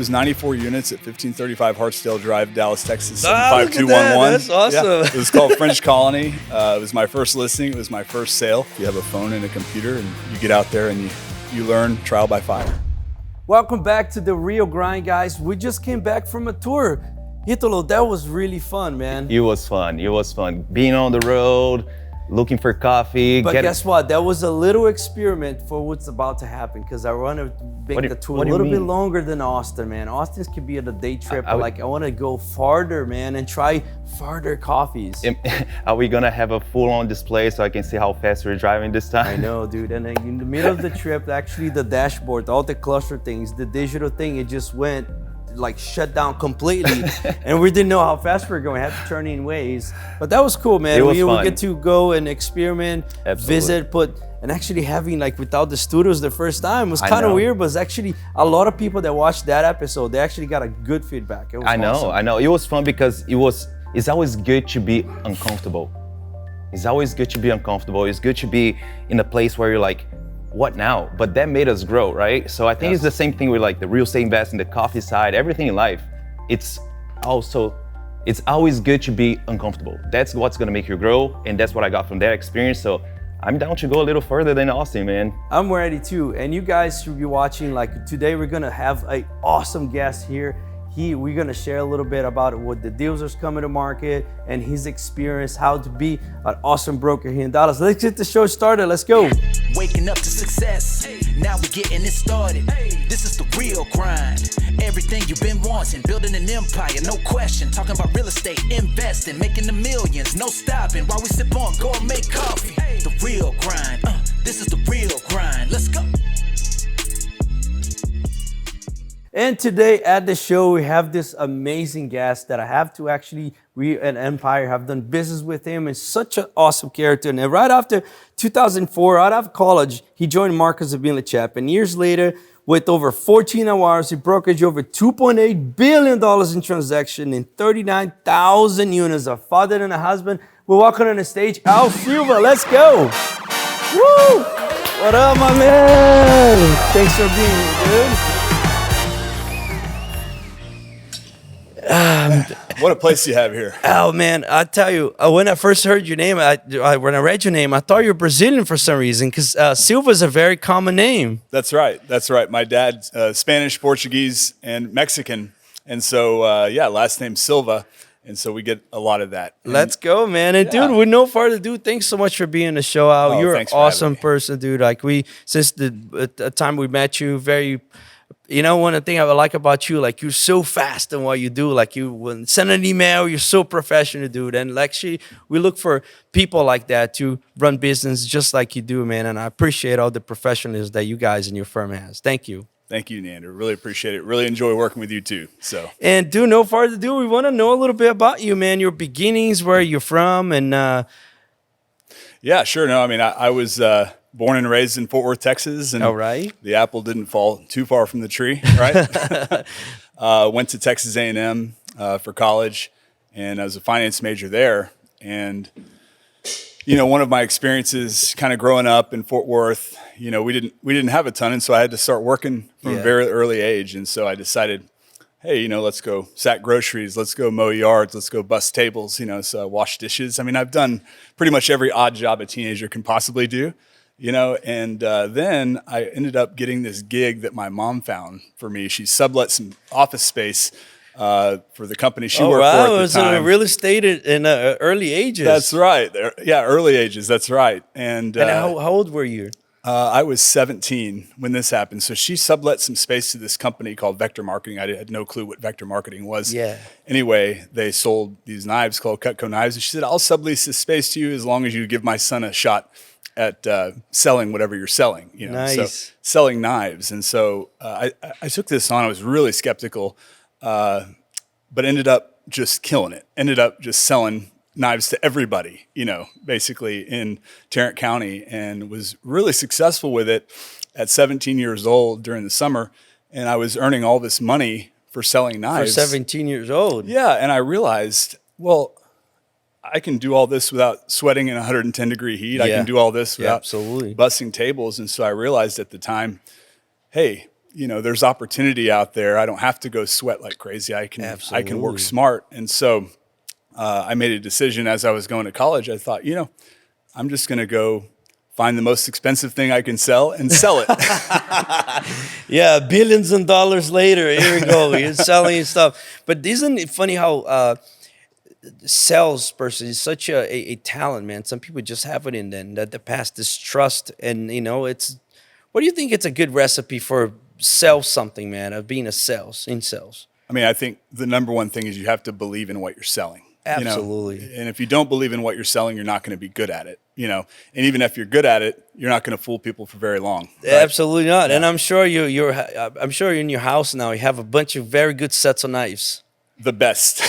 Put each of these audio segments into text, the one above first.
was 94 units at 1535 Hartsdale Drive, Dallas, Texas, Look at that. 75211. That's awesome. Yeah. It was called French Colony. It was my first listing. It was my first sale. You have a phone and a computer, and you get out there and you learn trial by fire. Welcome back to The Real Grind, guys. We just came back from a tour. Italo, that was really fun, man. It was fun. It was fun. Being on the road, looking for coffee. But guess what? That was a little experiment for what's about to happen, because I want to make the tour a little bit longer than Austin, man. Austin's could be a day trip, but I want to go farther, man, and try farther coffees. Are we gonna have a full-on display so I can see how fast we're driving this time? I know, dude. And then in the middle of the trip, actually the dashboard, all the cluster things, the digital thing, it just went like shut down completely, and we didn't know how fast we were going. I had to turn in ways, but that was cool, man. We get to go and experiment, visit, and actually having like without the studios the first time was kind of weird, but it's actually a lot of people that watched that episode, they actually got a good feedback. It was awesome. I know. It was fun because it's always good to be uncomfortable. It's always good to be uncomfortable. It's good to be in a place where you're like, what now? But that made us grow, right? So I think it's the same thing with like the real estate investing, the coffee side, everything in life. It's always good to be uncomfortable. That's what's gonna make you grow, and that's what I got from that experience. So I'm down to go a little further than Austin, man. I'm ready too, and you guys should be watching. Like today, we're gonna have an awesome guest here. We're gonna share a little bit about what the deals are coming to market and his experience, how to be an awesome broker here in Dallas. Let's get the show started. Let's go. Waking up to success. Now we're getting it started. This is the real grind. Everything you've been wanting, building an empire, no question. Talking about real estate, investing, making the millions, no stopping. While we sip on gourmet coffee. The real grind. This is the real grind. Let's go. And today at the show, we have this amazing guest that I have to we at Empire have done business with him, and such an awesome character. And right after 2004, right after college, he joined Marcus Millichap. And years later, with over 14 hours, he brokeraged over $2.8 billion in transaction in 39,000 units. A father and a husband. We're walking on the stage. Al Silva, let's go. Woo! What up, my man? Thanks for being here, dude. What a place you have here. Oh man, I tell you, when I first heard your name, when I read your name, I thought you were Brazilian for some reason, because Silva is a very common name. That's right. My dad's Spanish, Portuguese, and Mexican, and so last name Silva, and so we get a lot of that. Let's go, man. And dude, with no further ado, thanks so much for being on the show, Al. You're an awesome person, dude. Like since the time we met you, one thing I like about you, like you're so fast in what you do. Like when send an email, you're so professional, dude. And actually, we look for people like that to run business just like you do, man. And I appreciate all the professionalism that you guys and your firm has. Thank you. Thank you, Neander. Really appreciate it. Really enjoy working with you too. So. And do no further ado, we want to know a little bit about you, man. Your beginnings, where you're from, and. Yeah, sure. No, I mean, I was. Born and raised in Fort Worth, Texas, and the apple didn't fall too far from the tree, right? Went to Texas A&M for college, and I was a finance major there. And one of my experiences, kind of growing up in Fort Worth, we didn't have a ton, and so I had to start working from a very early age. And so I decided, hey, let's go sack groceries, let's go mow yards, let's go bust tables, so wash dishes. I mean, I've done pretty much every odd job a teenager can possibly do. And then I ended up getting this gig that my mom found for me. She sublet some office space for the company she worked for at the time. It was real estate in early ages. That's right. Yeah, early ages. That's right. And how old were you? I was 17 when this happened. So she sublet some space to this company called Vector Marketing. I had no clue what Vector Marketing was. Yeah. Anyway, they sold these knives called Cutco knives. And she said, I'll sublease this space to you as long as you give my son a shot at selling whatever you're selling, Nice. So selling knives. And so I took this on. I was really skeptical, but ended up just killing it. Ended up just selling knives to everybody, basically in Tarrant County, and was really successful with it at 17 years old during the summer. And I was earning all this money for selling knives. For 17 years old. Yeah. And I realized, well, I can do all this without sweating in 110 degree heat. I can do all this without busting tables. And so I realized at the time, hey, there's opportunity out there. I don't have to go sweat like crazy. I can work smart. And so I made a decision as I was going to college. I thought, I'm just going to go find the most expensive thing I can sell and sell it. Yeah, billions of dollars later, here we go. You're selling stuff. But isn't it funny how salesperson is such a talent, man? Some people just have it in them, that the past is trust. And, what do you think it's a good recipe for sell something, man, of being in sales? I mean, I think the number one thing is you have to believe in what you're selling. Absolutely. And if you don't believe in what you're selling, you're not going to be good at it, and even if you're good at it, you're not going to fool people for very long. Right? Absolutely not. Yeah. And I'm sure I'm sure in your house now, you have a bunch of very good sets of knives. The best.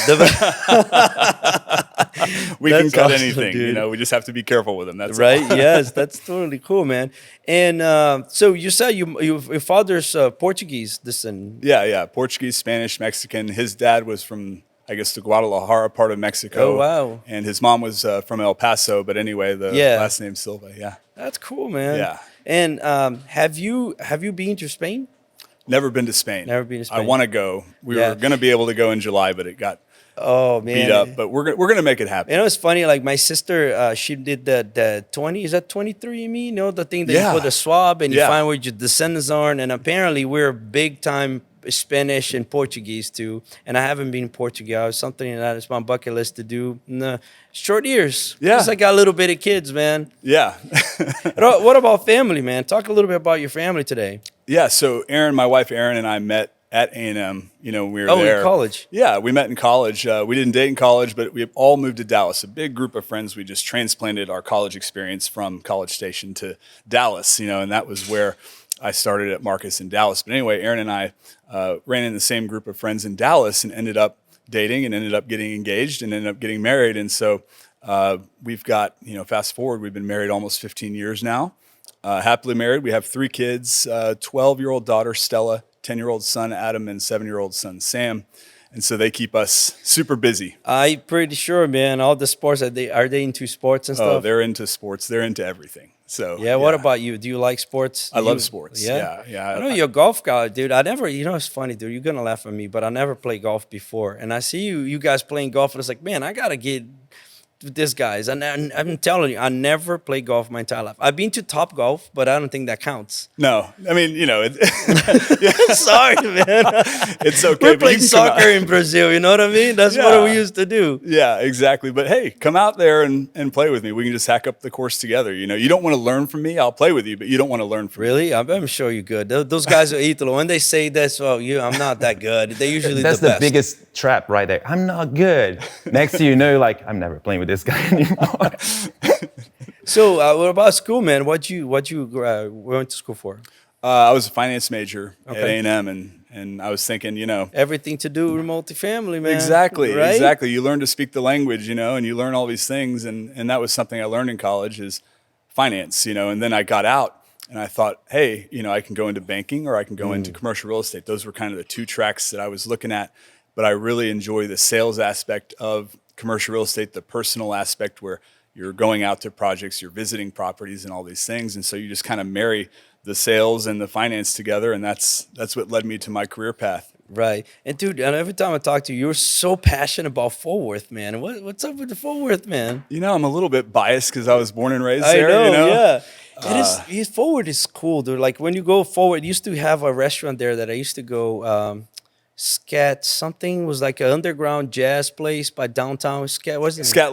We can cut awesome, anything, dude. We just have to be careful with them. That's right. Yes, that's totally cool, man. And so you said your father's Portuguese descent. Yeah, Portuguese, Spanish, Mexican. His dad was from, I guess, the Guadalajara part of Mexico. Oh, wow. And his mom was from El Paso, but anyway, the last name's Silva. Yeah. That's cool, man. Yeah. And have you been to Spain? Never been to Spain. Never been to Spain. I want to go. We were going to be able to go in July, but it got beat up. But we're going to make it happen. It's funny. Like my sister, she did the 20. Is that 23andMe? The thing that you put a swab and you find where your descendants are. And apparently we're big time Spanish and Portuguese too. And I haven't been in Portugal. It's something that is my bucket list to do in the short years. Yeah. Just like got a little bit of kids, man. Yeah. What about family, man? Talk a little bit about your family today. Yeah. So my wife Erin and I met at A&M. We were there. In college? Yeah, we met in college. We didn't date in college, but we all moved to Dallas. A big group of friends. We just transplanted our college experience from College Station to Dallas, and that was where I started at Marcus in Dallas. But anyway, Erin and I ran in the same group of friends in Dallas and ended up dating and ended up getting engaged and ended up getting married. And so we've got, fast forward, we've been married almost 15 years now. Happily married. We have 3 kids, 12-year-old daughter, Stella, 10-year-old son, Adam, and 7-year-old son, Sam. And so they keep us super busy. I'm pretty sure, man, all the sports, are they into sports and stuff? Oh, they're into sports. They're into everything. So yeah, what about you? Do you like sports? I love sports. Yeah. I know you're a golf guy, dude. I never, it's funny, dude. You're gonna laugh at me, but I never played golf before. And I see you guys playing golf, and it's like, man, I gotta get with these guys. And I'm telling you, I never played golf my entire life. I've been to Top Golf, but I don't think that counts. No, I mean, sorry, man. It's okay. We're playing soccer in Brazil. You know what I mean? That's what we used to do. Yeah, exactly. But hey, come out there and play with me. We can just hack up the course together. You don't want to learn from me. I'll play with you, but you don't want to learn from me. Really? I'm sure you're good. Those guys are Italo. When they say this, I'm not that good. They usually That's the best. biggest trap right there. I'm not good. Next thing you know, I'm never playing with this guy anymore. So what about school, man? What you went to school for? I was a finance major at A&M, and I was thinking, everything to do with multifamily, man. Exactly, right? Exactly. You learn to speak the language, and you learn all these things, and that was something I learned in college is finance, and then I got out and I thought, hey, I can go into banking or I can go into commercial real estate. Those were kind of the 2 tracks that I was looking at, but I really enjoy the sales aspect of commercial real estate, the personal aspect where you're going out to projects, you're visiting properties and all these things. And so you just kind of marry the sales and the finance together. And that's what led me to my career path. Right. And dude, and every time I talk to you, you're so passionate about Fort Worth, man. What's up with the Fort Worth, man? I'm a little bit biased because I was born and raised there. Yeah. Fort Worth is cool, dude. Like when you go forward, used to have a restaurant there that I used to go, something was like an underground jazz place by downtown. Scat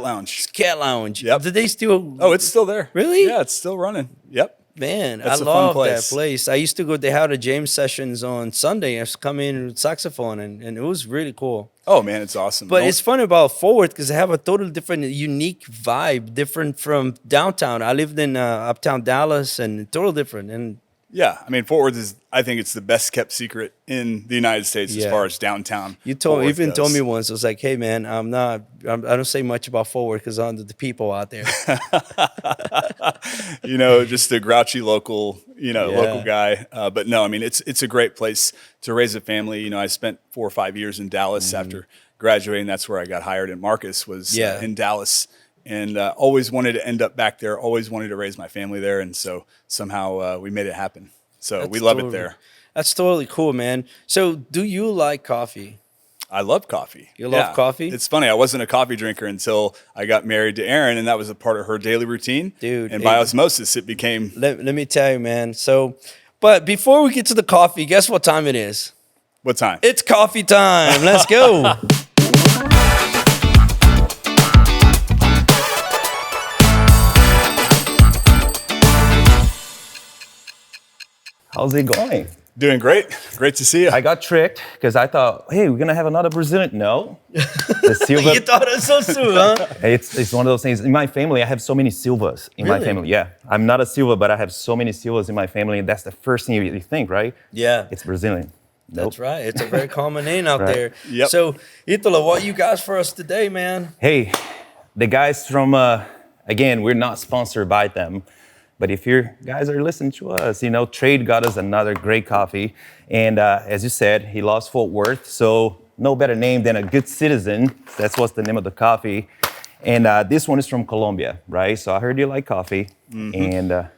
Lounge. Scat Lounge. Yep. Did they still? Oh, it's still there. Really? Yeah, it's still running. Yep. Man, I love that place. I used to go. They had a jam sessions on Sunday. I used to come in with saxophone, and it was really cool. Oh man, it's awesome. But it's funny about Fort Worth because they have a totally different, unique vibe, different from downtown. I lived in uptown Dallas, and totally different. And yeah, I mean, Fort Worth is, I think it's the best kept secret in the United States as far as downtown. You told me once, I was like, hey man, I don't say much about Fort Worth because I'm the people out there. Just a grouchy local guy. But no, I mean, it's a great place to raise a family. I spent 4 or 5 years in Dallas after graduating. That's where I got hired at Marcus was in Dallas. And always wanted to end up back there, always wanted to raise my family there. And so somehow we made it happen. So we love it there. That's totally cool, man. So do you like coffee? I love coffee. You love coffee? It's funny. I wasn't a coffee drinker until I got married to Erin, and that was a part of her daily routine. Dude. And by osmosis, it became... Let me tell you, man. So, but before we get to the coffee, guess what time it is? What time? It's coffee time. Let's go. How's it going? Doing great. Great to see you. I got tricked because I thought, hey, we're gonna have another Brazilian. No, the Silva. You thought it was so soon, huh? It's one of those things. In my family, I have so many Silvas in my family. Yeah, I'm not a Silva, but I have so many Silvas in my family, and that's the first thing you think, right? Yeah, it's Brazilian. That's right. It's a very common name out Right. there. Yep. So, Ítalo, what you guys for us today, man? Hey, the guys from again, we're not sponsored by them. But if you guys are listening to us, Trade got us another great coffee. And as you said, he loves Fort Worth. So no better name than a good citizen. That's what's the name of the coffee. And this one is from Colombia, right? So I heard you like coffee. Mm-hmm. And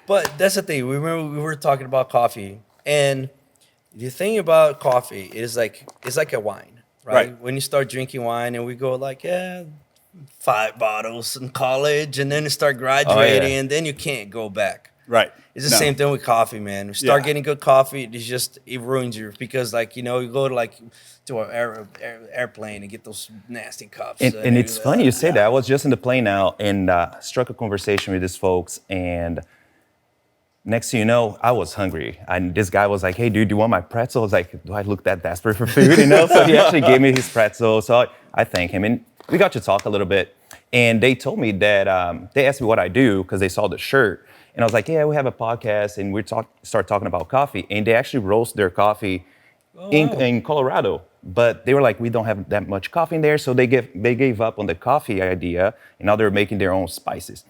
But that's the thing. Remember we were talking about coffee. And the thing about coffee is it's like a wine, right? When you start drinking wine and we go 5 bottles in college, and then you start graduating, and then you can't go back. Right. It's the same thing with coffee, man. You start getting good coffee, it ruins you because, you go to an airplane and get those nasty cups. And it's funny you say that. I was just in the plane now and struck a conversation with these folks, and next thing you know, I was hungry. And this guy was like, hey, dude, do you want my pretzel? I was like, do I look that desperate for food? So he actually gave me his pretzel. So I thank him. And we got to talk a little bit. And they told me that, they asked me what I do because they saw the shirt. And I was like, yeah, we have a podcast. And we start talking about coffee. And they actually roast their coffee in Colorado. But they were like, we don't have that much coffee in there. So they gave up on the coffee idea. And now they're making their own spices.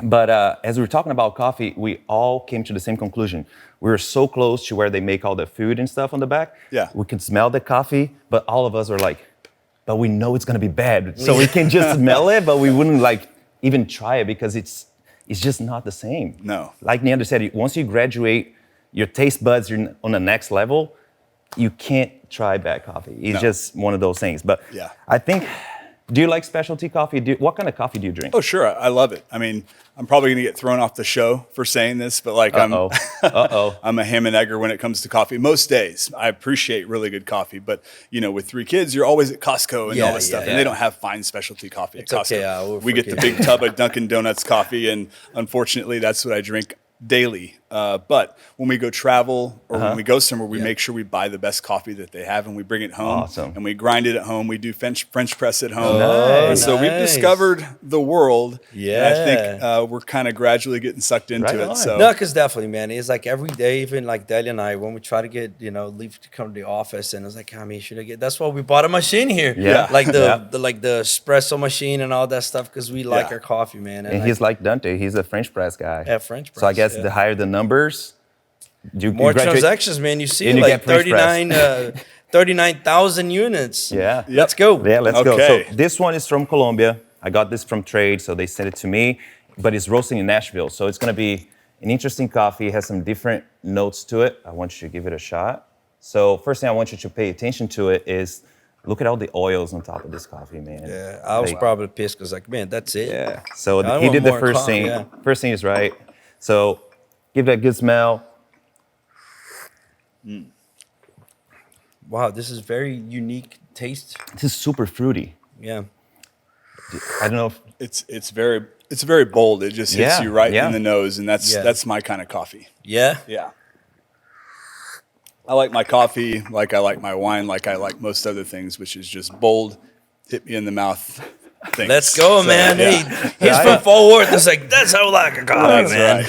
But as we were talking about coffee, we all came to the same conclusion. We were so close to where they make all the food and stuff on the back. Yeah. We can smell the coffee, but all of us are like, but we know it's gonna be bad. So we can just smell it, but we wouldn't even try it because it's just not the same. No. Like Neander said, once you graduate, your taste buds are on the next level. You can't try bad coffee. It's just one of those things. But I think, do you like specialty coffee? What kind of coffee do you drink? Oh, sure. I love it. I mean, I'm probably going to get thrown off the show for saying this, but I'm a ham and egger when it comes to coffee. Most days, I appreciate really good coffee, but with 3 kids, you're always at Costco and all this stuff, and they don't have fine specialty coffee at Costco. Okay, we get the big tub of Dunkin' Donuts coffee, and unfortunately, that's what I drink daily. But when we go travel or when we go somewhere, we make sure we buy the best coffee that they have and we bring it home. Awesome. And we grind it at home. We do French press at home. Nice. So we've discovered the world. Yeah. And I think we're kind of gradually getting sucked into it. So No, because definitely, man, it's like every day, even like Delia and I, when we try to get, leave to come to the office, and it's like, I mean, should I get, that's why we bought a machine here. Yeah. Like the espresso machine and all that stuff, because we like our coffee, man. And he's like Dante, he's a French press guy. Yeah, French press. So I guess the higher the numbers, more transactions, man. You see, like 39,000 units. Yeah. Let's go. Yeah, let's go. Okay. So this one is from Colombia. I got this from Trade, so they sent it to me, but it's roasting in Nashville. So it's gonna be an interesting coffee. It has some different notes to it. I want you to give it a shot. So first thing I want you to pay attention to it is look at all the oils on top of this coffee, man. Yeah, I was probably pissed because man, that's it. Yeah. So I he want did the more first coffee, thing. yeah. First thing is right. So give that a good smell. Wow, this is very unique taste. This is super fruity. Yeah. I don't know if it's very bold. It just hits you right in the nose, and that's my kind of coffee. Yeah? Yeah. I like my coffee like I like my wine, like I like most other things, which is just bold, hit me in the mouth things. Let's go, man. Yeah. Hey, he's from Fort Worth. It's like, that's how I like a coffee, man.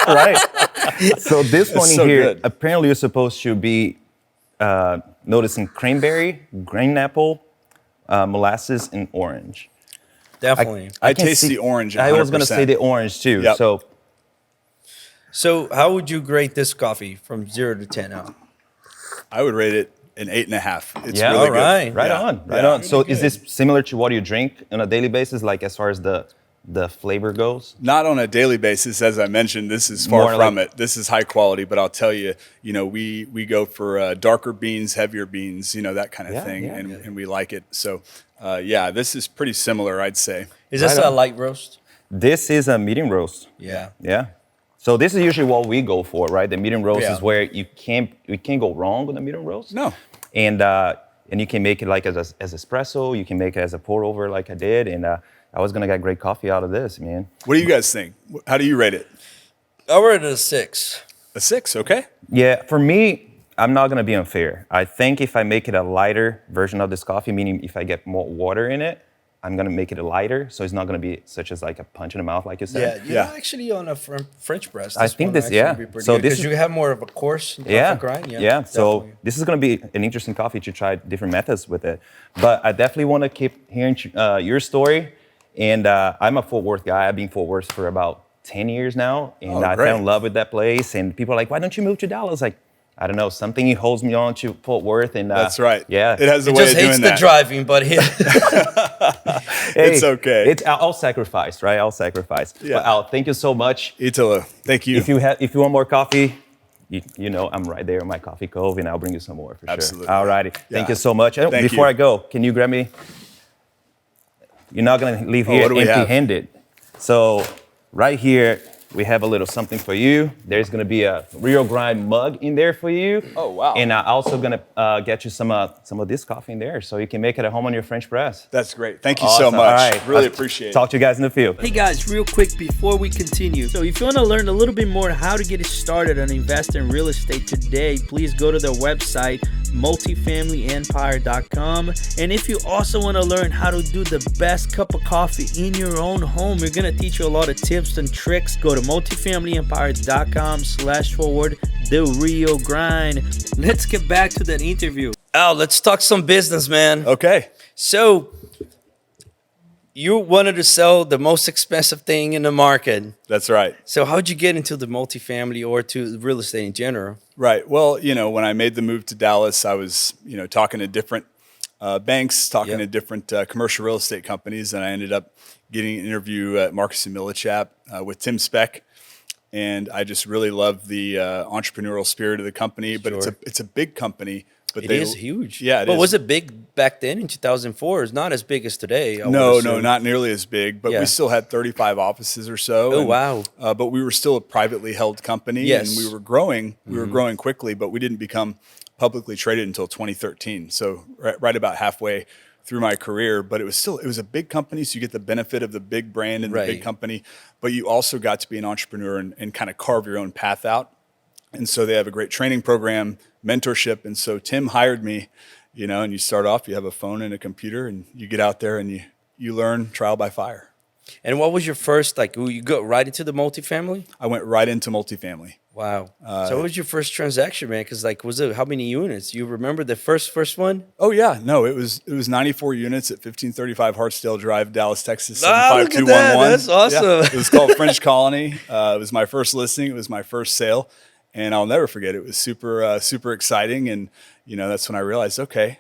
Right. right. So this one so here, good. apparently you're supposed to be noticing cranberry, green apple, molasses, and orange. Definitely. I can taste see- the orange. 100%. I was gonna say the orange too. Yep. So how would you grade this coffee from 0 to 10 now? I would rate it an 8.5. It's Yeah. really All right. good. Right Yeah. on, right Yeah. on. So is this similar to what you drink on a daily basis, like as far as the the flavor goes? Not on a daily basis, as I mentioned. This is far from it. This is high quality, but I'll tell you, we go for darker beans, heavier beans, that kind of thing, and we like it. So, this is pretty similar, I'd say. Is this a light roast? This is a medium roast. Yeah. Yeah. So this is usually what we go for, right? The medium roast is where you can't go wrong with the medium roast. No. And you can make it like as espresso. You can make it as a pour over, like I did, and I was gonna get great coffee out of this, man. What do you guys think? How do you rate it? I rate it a 6. A 6, okay. Yeah, for me, I'm not gonna be unfair. I think if I make it a lighter version of this coffee, meaning if I get more water in it, I'm gonna make it lighter, so it's not gonna be such as like a punch in the mouth, like you said. Yeah, actually on a French press. I think this, So this you have more of a coarse grind. Yeah. So this is gonna be an interesting coffee to try different methods with it. But I definitely want to keep hearing your story. And I'm a Fort Worth guy. I've been Fort Worth for about 10 years now, and I fell in love with that place. And people are like, "Why don't you move to Dallas?" Like, I don't know, something holds me on to Fort Worth, and that's right. Yeah, it has a way of doing that. It just hates the driving, but hey, it's okay. It's I'll sacrifice, right? I'll sacrifice. Yeah. But Al, thank you so much. Italo, thank you. If you want more coffee, you know I'm right there in my coffee cove, and I'll bring you some more for Absolutely. sure. All righty. Thank you so much. Thank Before you. I go, can you grab me? You're not gonna leave here empty-handed. So right here, we have a little something for you. There's gonna be a Real Grind mug in there for you. Oh, wow. And I'm also gonna get you some of this coffee in there, so you can make it at home on your French press. That's great. Thank you so much. All right. Really appreciate it. Talk to you guys in the field. Hey guys, real quick before we continue. So if you want to learn a little bit more how to get started and invest in real estate today, please go to their website, multifamilyempire.com. And if you also want to learn how to do the best cup of coffee in your own home, we're going to teach you a lot of tips and tricks. Go to multifamilyempire.com/forward the real grind. Let's get back to that interview. Al, let's talk some business, man. Okay. So you wanted to sell the most expensive thing in the market. That's right. So how'd you get into the multifamily or to real estate in general? Right. Well, when I made the move to Dallas, I was, talking to different banks, talking to different commercial real estate companies, and I ended up getting an interview at Marcus Millichap with Tim Speck. And I just really love the entrepreneurial spirit of the company. But it's a big company. But it is huge. Yeah, but was it big back then in 2004? It's not as big as today. No, not nearly as big. But we still had 35 offices or so. Oh, wow. But we were still a privately held company. Yes. And we were growing. We were growing quickly, but we didn't become publicly traded until 2013. So right about halfway through my career. But it was a big company, so you get the benefit of the big brand and the big company. But you also got to be an entrepreneur and kind of carve your own path out. And so they have a great training program, mentorship. And so Tim hired me, and you start off, you have a phone and a computer, and you get out there and you learn trial by fire. And what was your first, you go right into the multifamily? I went right into multifamily. Wow. So what was your first transaction, man? Because was it how many units? You remember the first one? Oh yeah, no, it was 94 units at 1535 Hartsdale Drive, Dallas, Texas, look at 75211. That's awesome. Yeah. It was called French Colony. It was my first listing. It was my first sale. And I'll never forget it. It was super exciting, and that's when I realized, okay,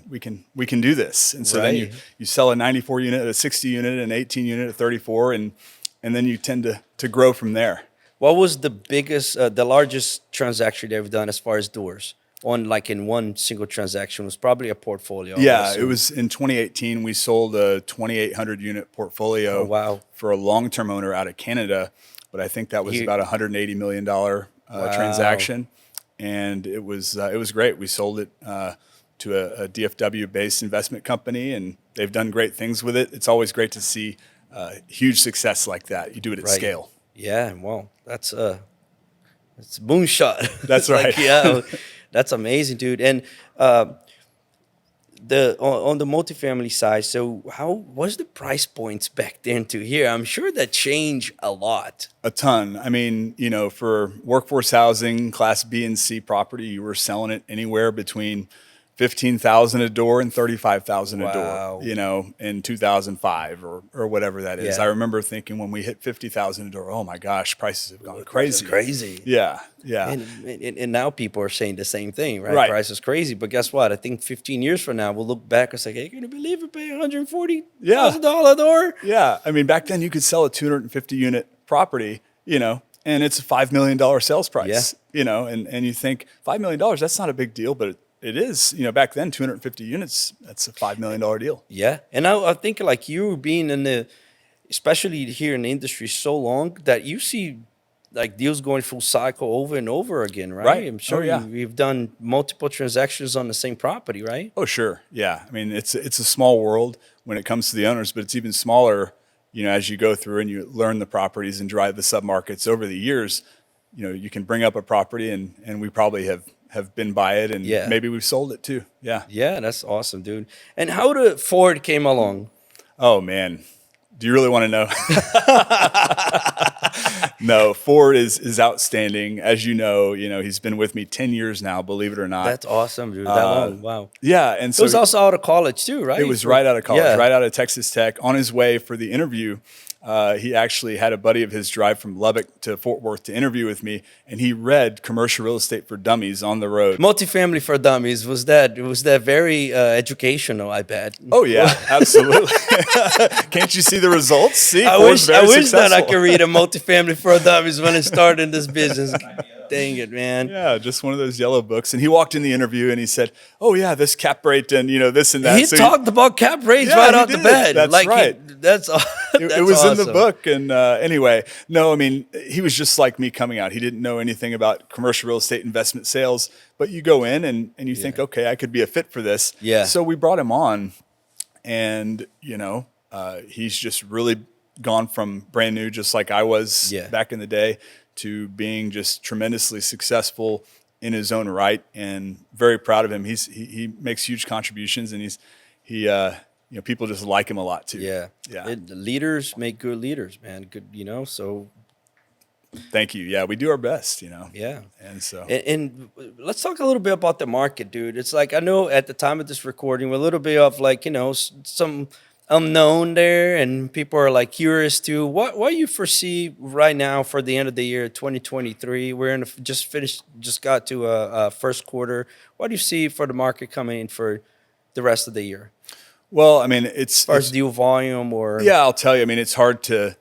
we can do this. And so then you sell a 94 unit, a 60 unit, an 18 unit, a 34, and then you tend to grow from there. What was the largest transaction you've done as far as doors? In one single transaction was probably a portfolio. Yeah, it was in 2018. We sold a 2,800 unit portfolio. Oh, wow. For a long-term owner out of Canada, but I think that was about $180 million. Transaction, and it was great. We sold it to a DFW-based investment company, and they've done great things with it. It's always great to see huge success like that. You do it at scale. Yeah, well, that's a moonshot. That's right. That's amazing, dude. And on the multifamily side, so how was the price points back then to here? I'm sure that changed a lot. A ton. I mean, for workforce housing, Class B and C property, you were selling it anywhere between $15,000 a door and $35,000 a Wow. door, you know, in 2005 or whatever that is. Yeah. I remember thinking when we hit $50,000 a door, oh my gosh, prices have gone crazy. Crazy. Yeah, yeah. And now people are saying the same thing, right? Right. Price is crazy. But guess what? I think 15 years from now, we'll look back and say, hey, you're going to believe it, pay $140,000 a door? Yeah. I mean, back then you could sell a 250 unit property, you know, and it's a $5 million sales price, you know, and you think $5 million, that's not a big deal, but it is, you know, back then 250 units, that's a $5 million deal. Yeah. And I think like you being in the, especially here in the industry so long that you see like deals going full cycle over and over again, right? Right. I'm sure you've done multiple transactions on the same property, right? Oh, sure. Yeah. I mean, it's a small world when it comes to the owners, but it's even smaller, you know, as you go through and you learn the properties and drive the submarkets over the years. You know, you can bring up a property and we probably have been by it, and maybe we've sold it too. Yeah. Yeah, that's awesome, dude. And how did Ford came along? Oh man, do you really want to know? No, Ford is outstanding. As you know, he's been with me 10 years now, believe it or not. That's awesome, dude. That long. Wow. Yeah. And so it was also out of college too, right? It was right out of college, right out of Texas Tech. On his way for the interview, he actually had a buddy of his drive from Lubbock to Fort Worth to interview with me, and he read Commercial Real Estate for Dummies on the road. Multifamily for Dummies, was that very educational, I bet? Oh yeah, absolutely. Can't you see the results? See, I wish that I could read a Multifamily for Dummies when I started this business. Dang it, man. Yeah, just one of those yellow books. And he walked in the interview and he said, oh yeah, this cap rate and this and that. He talked about cap rates right out the bed. That's like right. It was awesome. In the book. And anyway, no, I mean, he was just like me coming out. He didn't know anything about commercial real estate investment sales, but you go in and you think, okay, I could be a fit for this. Yeah. So we brought him on, and he's just really gone from brand new, just like I was back in the day, to being just tremendously successful in his own right, and very proud of him. He makes huge contributions, and people just like him a lot too. Yeah. Leaders make good leaders, man. Good, so. Thank you. Yeah, we do our best, Yeah. And so. And let's talk a little bit about the market, dude. It's like, I know at the time of this recording, we're a little bit of like, some unknown there, and people are like curious to what you foresee right now for the end of the year 2023. We're in just got to a first quarter. What do you see for the market coming in for the rest of the year? Well, I mean, as far as deal volume, or I'll tell you, I mean, it's hard to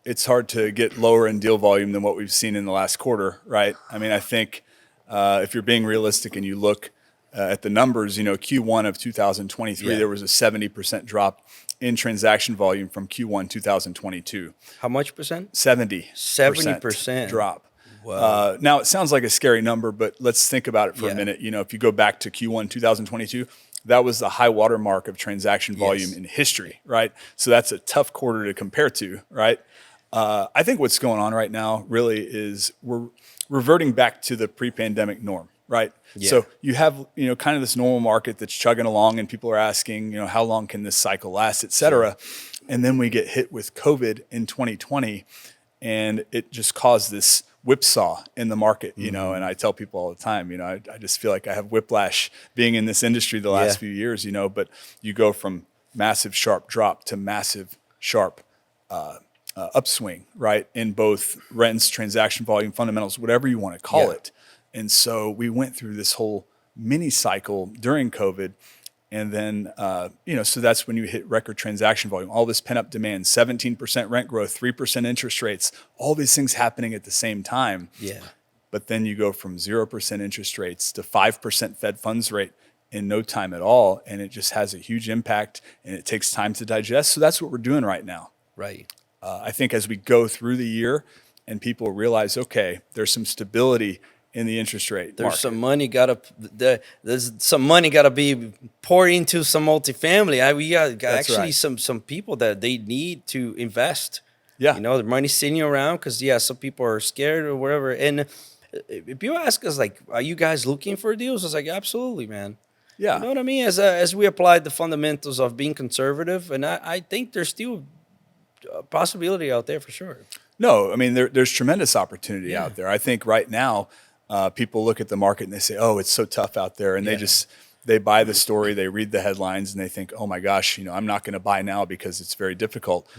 get lower in deal volume than what we've seen in the last quarter, right? I mean, I think if you're being realistic and you look at the numbers, Q1 of 2023, there was a 70% drop in transaction volume from Q1 2022. How much percent? 70% drop. Wow. Now, it sounds like a scary number, but let's think about it for a minute. If you go back to Q1 2022, that was the high water mark of transaction volume in history, right? So that's a tough quarter to compare to, right? I think what's going on right now really is we're reverting back to the pre-pandemic norm, right? Yeah. So you have, kind of this normal market that's chugging along, and people are asking, how long can this cycle last, et cetera. Sure. And then we get hit with COVID in 2020, and it just caused this whipsaw in the market, and I tell people all the time, I just feel like I have whiplash being in this industry the last few years, but you go from massive sharp drop to massive sharp upswing, right? In both rents, transaction volume, fundamentals, whatever you want to call it. And so we went through this whole mini cycle during COVID. And then, so that's when you hit record transaction volume, all this pent up demand, 17% rent growth, 3% interest rates, all these things happening at the same time. Yeah. But then you go from 0% interest rates to 5% Fed funds rate in no time at all. And it just has a huge impact, and it takes time to digest. So that's what we're doing right now. Right. I think as we go through the year and people realize, okay, there's some stability in the interest rate There's market. some money gotta be poured into some multifamily. We got actually right. some people that they need to invest. Yeah. The money's sitting around because some people are scared or whatever. And if people ask us like, are you guys looking for deals? It's like, absolutely, man. Yeah. You know what I mean? As we applied the fundamentals of being conservative, and I think there's still a possibility out there for sure. No, I mean, there's tremendous opportunity out there. I think right now, people look at the market and they say, oh, it's so tough out there. And they just, they buy the story, they read the headlines, and they think, oh my gosh, I'm not going to buy now because it's very difficult.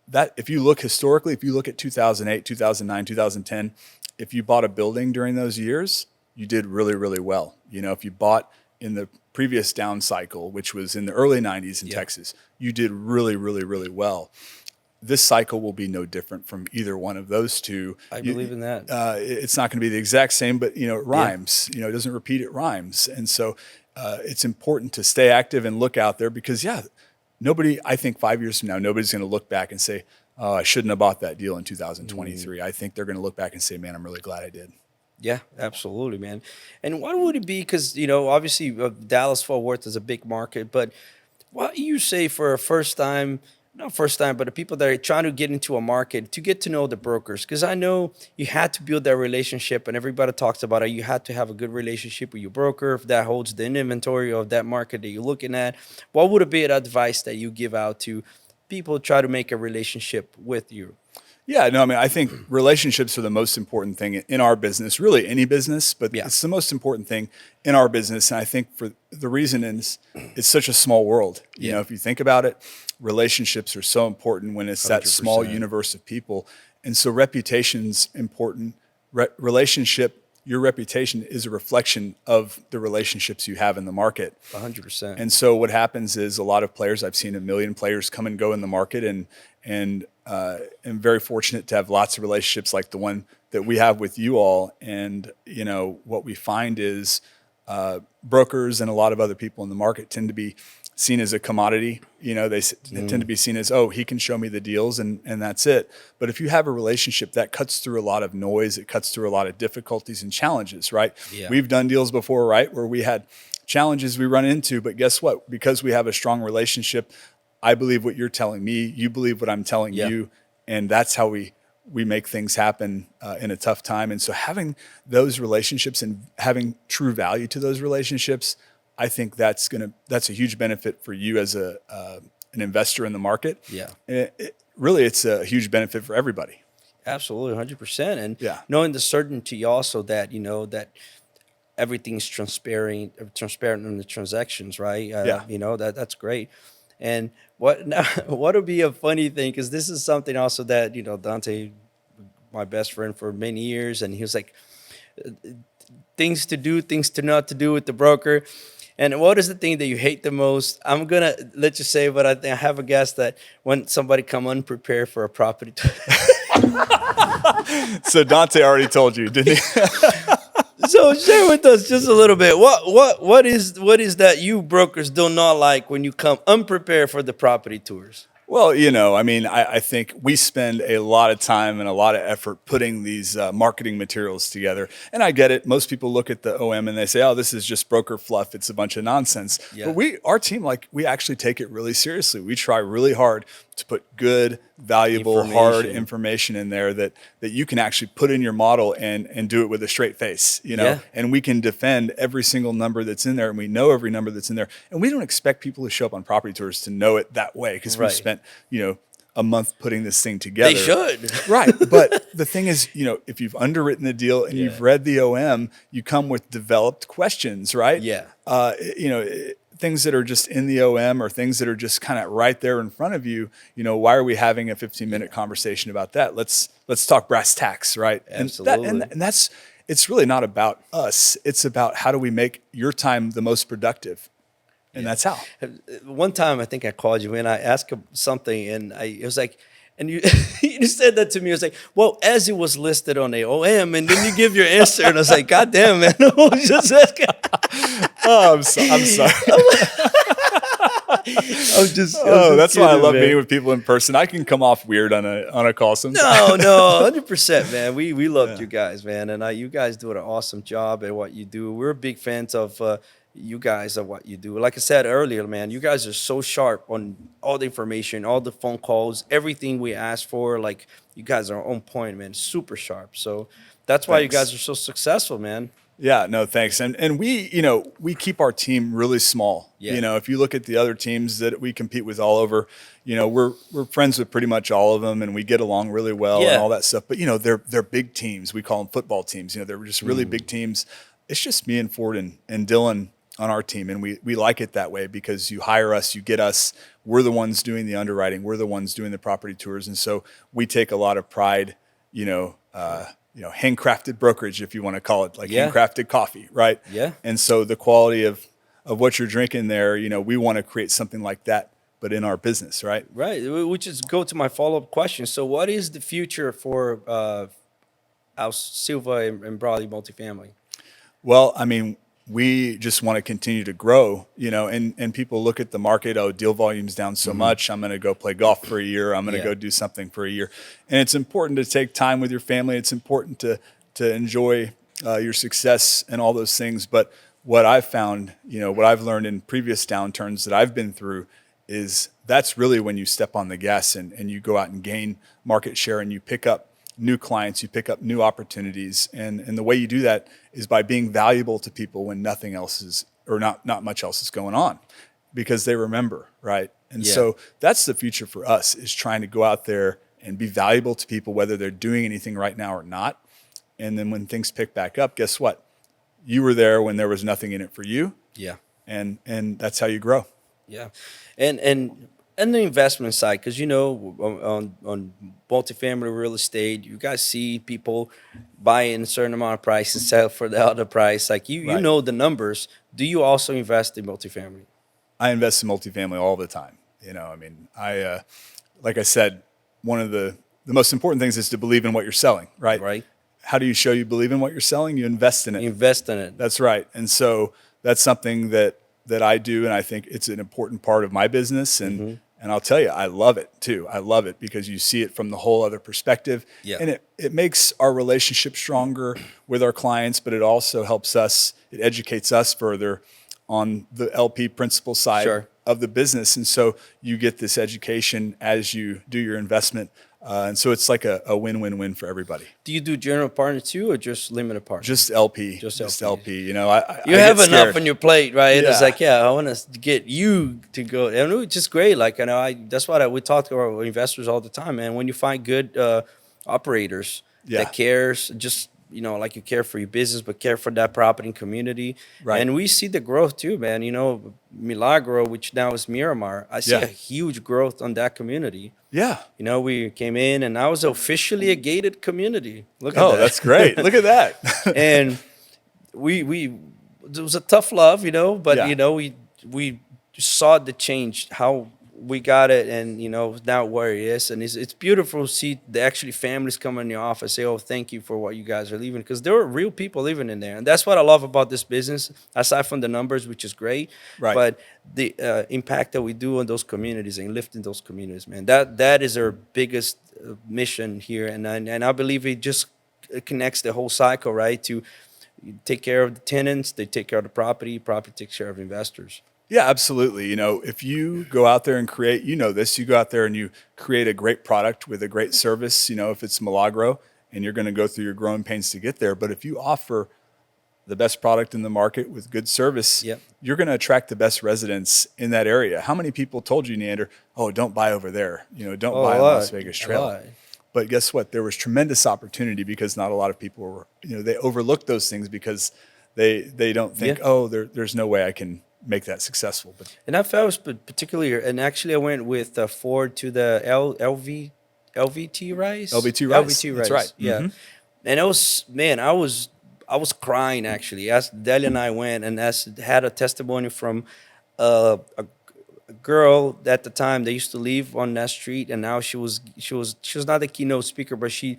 That if you look historically, if you look at 2008, 2009, 2010, if you bought a building during those years, you did really, really well. If you bought in the previous down cycle, which was in the early 90s in Texas, you did really, really, really well. This cycle will be no different from either one of those two. I believe in that. It's not going to be the exact same, but it rhymes. It doesn't repeat, it rhymes. And so it's important to stay active and look out there because nobody, I think 5 years from now, nobody's going to look back and say, oh, I shouldn't have bought that deal in 2023. I think they're going to look back and say, man, I'm really glad I did. Yeah, absolutely, man. And what would it be? Because, obviously Dallas-Fort Worth is a big market, but what do you say for a not first time, but the people that are trying to get into a market to get to know the brokers? Because I know you had to build that relationship, and everybody talks about it. You had to have a good relationship with your broker if that holds the inventory of that market that you're looking at. What would be an advice that you give out to people try to make a relationship with you? Yeah, no, I think relationships are the most important thing in our business, really any business, but it's the most important thing in our business. And I think for the reason is it's such a small world. If you think about it, relationships are so important when it's 100%. That small universe of people. And so reputation's important. Your reputation is a reflection of the relationships you have in the market. 100%. And so what happens is a lot of players, I've seen 1 million players come and go in the market, and am very fortunate to have lots of relationships like the one that we have with you all. And, what we find is brokers and a lot of other people in the market tend to be seen as a commodity. They tend to be seen as, oh, he can show me the deals and that's it. But if you have a relationship, that cuts through a lot of noise, it cuts through a lot of difficulties and challenges, right? Yeah. We've done deals before, right, where we had challenges we run into, but guess what? Because we have a strong relationship, I believe what you're telling me, you believe what I'm telling you, and that's how we make things happen in a tough time. And so having those relationships and having true value to those relationships, I think that's a huge benefit for you as an investor in the market. Yeah, and really, it's a huge benefit for everybody. Absolutely, 100%. And knowing the certainty also that that everything's transparent in the transactions, right? That's great. And what would be a funny thing, because this is something also that Dante, my best friend for many years, and he was like, things to do, things to not to do with the broker. And what is the thing that you hate the most? I'm gonna let you say, but I think I have a guess that when somebody come unprepared for a property. So Dante already told you, didn't he? So share with us just a little bit. What is that you brokers do not like when you come unprepared for the property tours? Well, I think we spend a lot of time and a lot of effort putting these marketing materials together. And I get it. Most people look at the OM and they say, oh, this is just broker fluff. It's a bunch of nonsense. Yeah. But our team, we actually take it really seriously. We try really hard to put good, valuable, hard information in there that you can actually put in your model and do it with a straight face, and we can defend every single number that's in there, and we know every number that's in there. And we don't expect people who show up on property tours to know it that way, because we've spent, a month putting this thing together. They should. Right. But the thing is, if you've underwritten the deal and you've read the OM, you come with developed questions, right? Yeah. Things that are just in the OM or things that are just kind of right there in front of you, why are we having a 15-minute conversation about that? Let's talk brass tacks, right? Absolutely. And that's, it's really not about us. It's about how do we make your time the most productive. And that's how. One time I think I called you and I asked him something, and it was like, and you you said that to me. I was like, well, as it was listed on the OM, and then you give your answer, and I was like, God damn, man, I was just asking. Oh, I'm sorry. That's why I love meeting with people in person. I can come off weird on a call sometimes. No, 100%, man. We loved you guys, man, and you guys do an awesome job at what you do. We're big fans of you guys of what you do. Like I said earlier, man, you guys are so sharp on all the information, all the phone calls, everything we ask for. Like, you guys are on point, man. Super sharp. So that's why you guys are so successful, man. Yeah, no, thanks. And we, we keep our team really small. Yeah. If you look at the other teams that we compete with all over, we're friends with pretty much all of them, and we get along really well and all that stuff. But, they're big teams. We call them football teams. They're just really big teams. It's just me and Ford and Dylan on our team, and we like it that way because you hire us, you get us. We're the ones doing the underwriting. We're the ones doing the property tours, and so we take a lot of pride, handcrafted brokerage, if you want to call it, like handcrafted coffee, right? Yeah. And so the quality of what you're drinking there, we want to create something like that, but in our business, right? Right. Which is go to my follow-up question. So what is the future for our Silva and Braly Multifamily? Well, I mean, we just want to continue to grow, and people look at the market, deal volume's down so much. I'm going to go play golf for a year. I'm going to go do something for a year. And it's important to take time with your family. It's important to enjoy your success and all those things. But what I've found, what I've learned in previous downturns that I've been through is that's really when you step on the gas and you go out and gain market share and you pick up new clients, you pick up new opportunities. And the way you do that is by being valuable to people when nothing else is, or not much else is going on, because they remember, right? And so that's the future for us, is trying to go out there and be valuable to people, whether they're doing anything right now or not. And then when things pick back up, guess what? You were there when there was nothing in it for you. Yeah. And that's how you grow. Yeah. And the investment side, because on multifamily real estate, you guys see people buying a certain amount of price and sell for the other price. Like you know the numbers. Do you also invest in multifamily? I invest in multifamily all the time. I like I said, one of the most important things is to believe in what you're selling, right? Right. How do you show you believe in what you're selling? You invest in it. Invest in it. That's right. And so that's something that I do, and I think it's an important part of my business. And I'll tell you, I love it too. I love it because you see it from the whole other perspective. Yeah. And it makes our relationship stronger with our clients, but it also helps us, it educates us further on the LP principal side of the business. And so you get this education as you do your investment. And so it's like a win-win-win for everybody. Do you do general partner too, or just limited partner? Just LP. Just LP. You have enough on your plate, right? Yeah. It's like, I want to get you to go. And it's just great. Like, that's what we talk to our investors all the time, man. When you find good operators that cares, just like you care for your business, but care for that property and community. Right. And we see the growth too, man. Milagro, which now is Miramar, I see a huge growth on that community. Yeah. We came in and now it's officially a gated community. Look at that. Oh, that's great. Look at that. And it was a tough love, but we saw the change, how we got it, and now where it is, and it's beautiful to see the actually families come in the office say, "Oh, thank you for what you guys are leaving," because there are real people living in there, and that's what I love about this business. Aside from the numbers, which is great, but the impact that we do on those communities and lifting those communities, man, that is our biggest mission here, and I believe it just connects the whole cycle, right? To take care of the tenants, they take care of the property takes care of investors. Yeah, absolutely. If you go out there and create, you go out there and you create a great product with a great service, if it's Milagro, and you're going to go through your growing pains to get there. But if you offer the best product in the market with good service, you're going to attract the best residents in that area. How many people told you, Neander, oh, don't buy over there, don't buy on Las Vegas Trail? But guess what? There was tremendous opportunity because not a lot of people were, they overlook those things because they don't think, there's no way I can make that successful. And I felt particularly, and actually I went with Ford to the LVT Rise. LVT Rise. That's right. Yeah. Mm-hmm. And it was, man, I was crying actually. As Delia and I went and had a testimony from a girl at the time that used to live on that street, and now she was not the keynote speaker, but she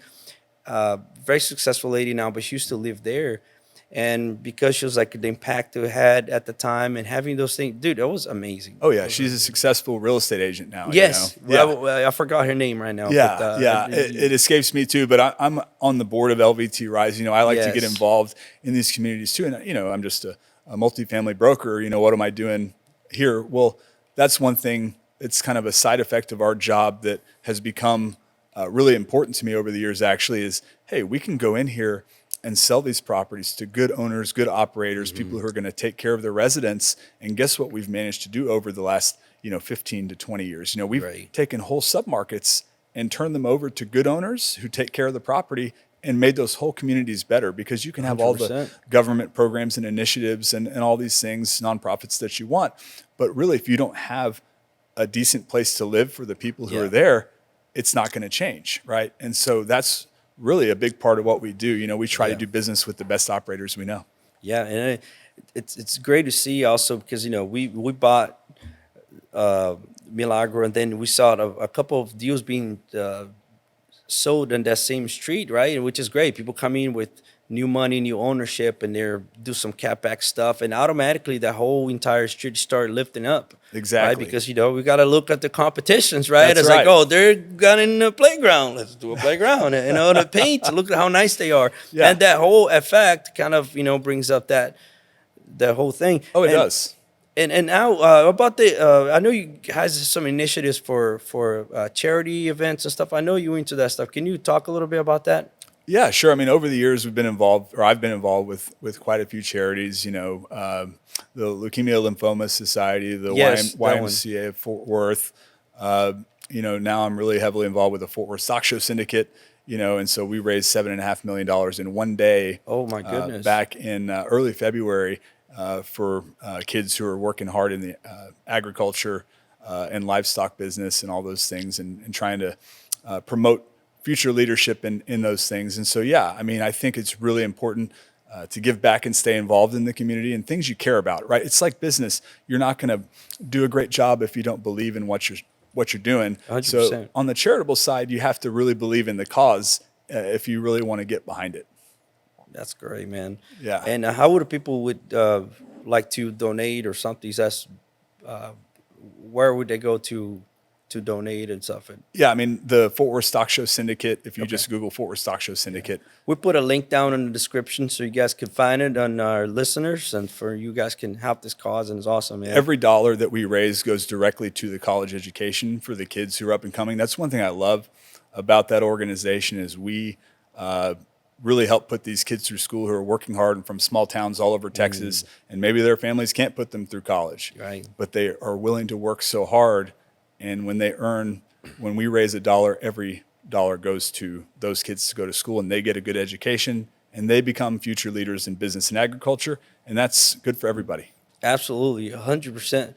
very successful lady now, but she used to live there. And because she was like the impact it had at the time and having those things, dude, that was amazing. Oh yeah, she's a successful real estate agent now. Yes, I forgot her name right now. Yeah, but, it escapes me too. But I'm on the board of LVT Rise. I like to get involved in these communities too. And I'm just a multifamily broker. What am I doing here? Well, that's one thing. It's kind of a side effect of our job that has become really important to me over the years. Actually, is hey, we can go in here and sell these properties to good owners, good operators, people who are going to take care of their residents. And guess what we've managed to do over the last, 15 to 20 years? We've taken whole submarkets and turned them over to good owners who take care of the property and made those whole communities better, because you can have 100%. All the government programs and initiatives and all these things, nonprofits that you want. But really, if you don't have a decent place to live for the people who are there, it's not going to change, right? And so that's really a big part of what we do. You know, we try to do business with the best operators we know. Yeah, and it's great to see also, because, you know, we bought Milagro, and then we saw a couple of deals being sold in that same street, right? Which is great. People come in with new money, new ownership, and they do some CapEx stuff, and automatically the whole entire street started lifting up. Exactly. Right? Because, you know, we got to look at the competitions, right? That's it's right. like, oh, they're got in the playground. Let's do a playground. You know, the paint, look at how nice they are. Yeah. And that whole effect kind of, you know, brings up that whole thing. Oh, it does. And now about I know you guys have some initiatives for charity events and stuff. I know you into that stuff. Can you talk a little bit about that? Yeah, sure. I mean, over the years, I've been involved with quite a few charities. You know, the Leukemia Lymphoma Society, the YMCA of Fort Worth. You know, now I'm really heavily involved with the Fort Worth Stock Show Syndicate. You know, and so we raised $7.5 million in one day. Oh my goodness! Back in early February for kids who are working hard in the agriculture and livestock business and all those things, and trying to promote future leadership in those things. And so, yeah, I mean, I think it's really important to give back and stay involved in the community and things you care about, right? It's like business. You're not going to do a great job if you don't believe in what you're doing. 100%. So on the charitable side, you have to really believe in the cause if you really want to get behind it. That's great, man. Yeah. And how would people like to donate or something? That's where would they go to donate and stuff? Yeah, I mean, the Fort Worth Stock Show Syndicate, if you just Google Fort Worth Stock Show Syndicate. We put a link down in the description so you guys can find it on our listeners, and for you guys can help this cause, and it's awesome, man. Every dollar that we raise goes directly to the college education for the kids who are up and coming. That's one thing I love about that organization is we really help put these kids through school who are working hard and from small towns all over Texas, and maybe their families can't put them through college, right? But they are willing to work so hard. And when we raise a dollar, every dollar goes to those kids to go to school, and they get a good education, and they become future leaders in business and agriculture, and that's good for everybody. Absolutely, 100%.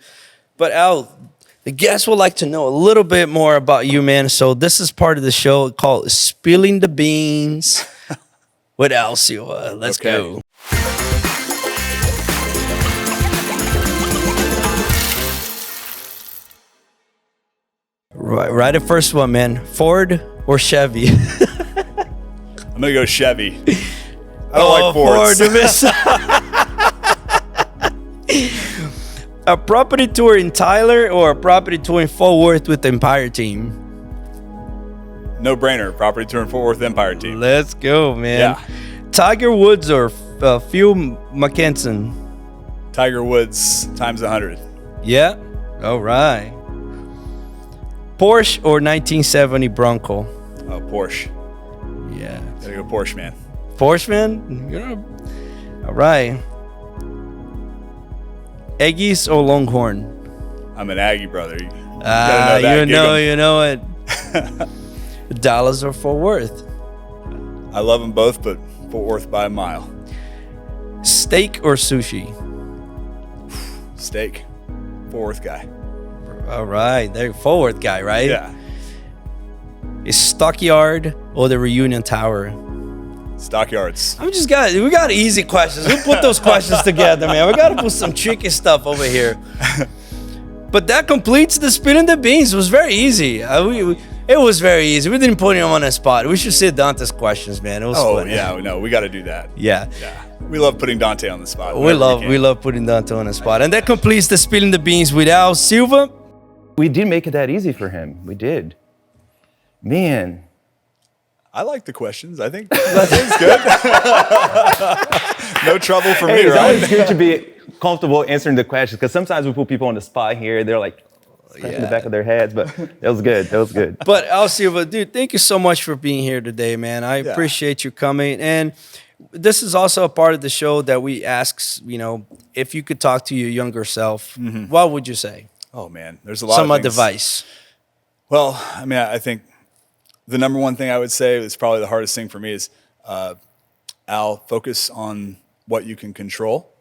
But Al, the guests would like to know a little bit more about you, man. So this is part of the show called Spilling the Beans with Al Silva. Let's go. Right at first one, man. Ford or Chevy? I'm going to go Chevy. I don't like Fords. A property tour in Tyler or a property tour in Fort Worth with the Empire Team? No brainer. Property tour in Fort Worth Empire Team. Let's go, man. Yeah. Tiger Woods or Phil Mickelson? Tiger Woods times 100. Yeah. All right. Porsche or 1970 Bronco? Oh, Porsche. Yeah. Gotta go Porsche, man. Porsche, man? All right. Aggies or Longhorn? I'm an Aggie brother. You know it. Dallas or Fort Worth? I love them both, but Fort Worth by a mile. Steak or sushi? Steak. Fort Worth guy. All right, they're Fort Worth guy, right? Yeah. Is Stockyard or the Reunion Tower? Stockyards. We got easy questions. We put those questions together, man. We got to put some tricky stuff over here. But that completes the Spilling the Beans. It was very easy. It was very easy. We didn't put him on the spot. We should sit Dante's questions, man. It was fun. Yeah, no, we got to do that. Yeah. We love putting Dante on the spot. We love putting Dante on the spot. And that completes the Spilling the Beans with Al Silva. We did make it that easy for him. We did. Man. I like the questions. I think that's good. No trouble for me, It's right? always good to be comfortable answering the questions, because sometimes we put people on the spot here. They're like scratching the back of their heads, but that was good. That was good. But Al Silva, dude, thank you so much for being here today, man. I appreciate you coming. And this is also a part of the show that we ask, if you could talk to your younger self, what would you say? Oh, man, there's a lot of things. Advice. Well, I mean, I think the number one thing I would say is probably the hardest thing for me is Al, focus on what you can control,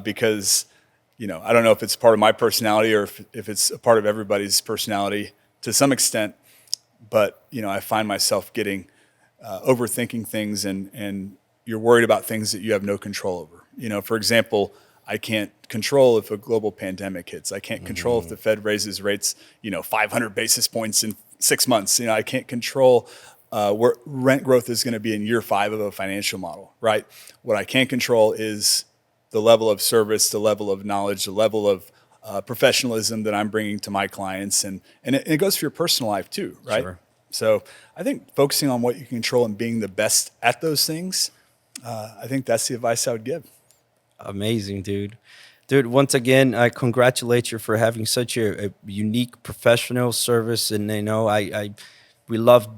because, you know, I don't know if it's part of my personality or if it's a part of everybody's personality to some extent, but, you know, I find myself getting overthinking things, and you're worried about things that you have no control over. You know, for example, I can't control if a global pandemic hits. I can't control if the Fed raises rates, you know, 500 basis points in 6 months. You know, I can't control where rent growth is going to be in year 5 of a financial model, right? What I can control is the level of service, the level of knowledge, the level of professionalism that I'm bringing to my clients. And it goes for your personal life too, right? Sure. So I think focusing on what you can control and being the best at those things, I think that's the advice I would give. Amazing, dude. Dude, once again, I congratulate you for having such a unique professional service. And, you know, we love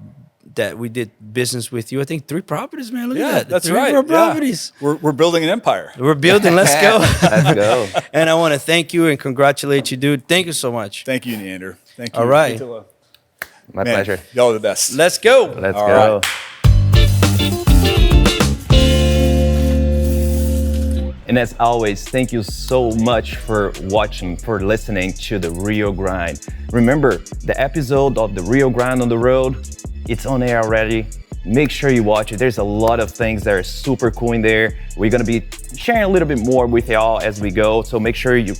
that we did business with you. I think 3 properties, man. Look at that. That's 3 right. 4 properties. We're building an empire. We're building. Let's go. Let's go. And I want to thank you and congratulate you, dude. Thank you so much. Thank you, Neander. Thank you. All right. My pleasure. Y'all are the best. Let's go. Let's All go. Right. And as always, thank you so much for watching, for listening to The Real Grind. Remember, the episode of The Real Grind on the Road, it's on air already. Make sure you watch it. There's a lot of things that are super cool in there. We're gonna be sharing a little bit more with y'all as we go. So make sure you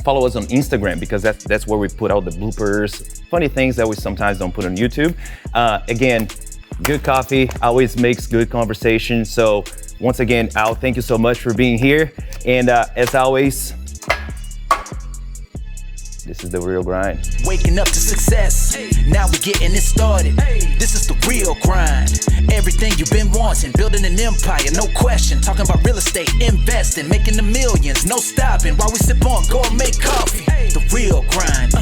follow us on Instagram, because that's where we put out the bloopers, funny things that we sometimes don't put on YouTube. Again, good coffee always makes good conversation. So once again, Al, thank you so much for being here. And as always, this is The Real Grind. Waking up to success, now we're getting it started. This is the real grind. Everything you've been wanting, building an empire, no question. Talking about real estate, investing, making the millions, no stopping. While we sip on gourmet coffee, the real grind.